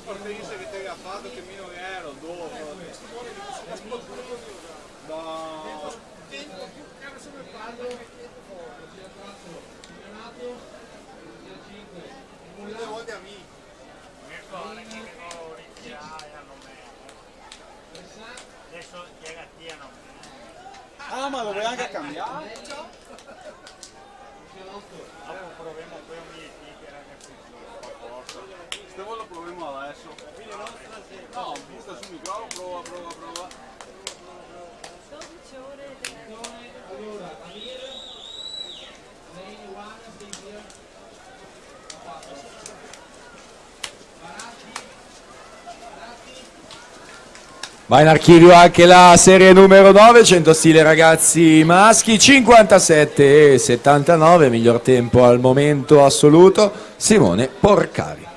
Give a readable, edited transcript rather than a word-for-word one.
partenza che ti aveva fatto che meno ero dopo. No. Due volte a me. Adesso llega Ah, ma lo vuoi anche cambiare? dopo proviamo poi un bigliettino ragazzi. Stiamo lo proviamo adesso. No, butta sul microfono, prova. 12 ore. Allora, Amir, lane 1, stay here. Va in archivio anche la serie numero 9, 100 stile ragazzi maschi, 57 e 79, miglior tempo al momento assoluto, Simone Porcari.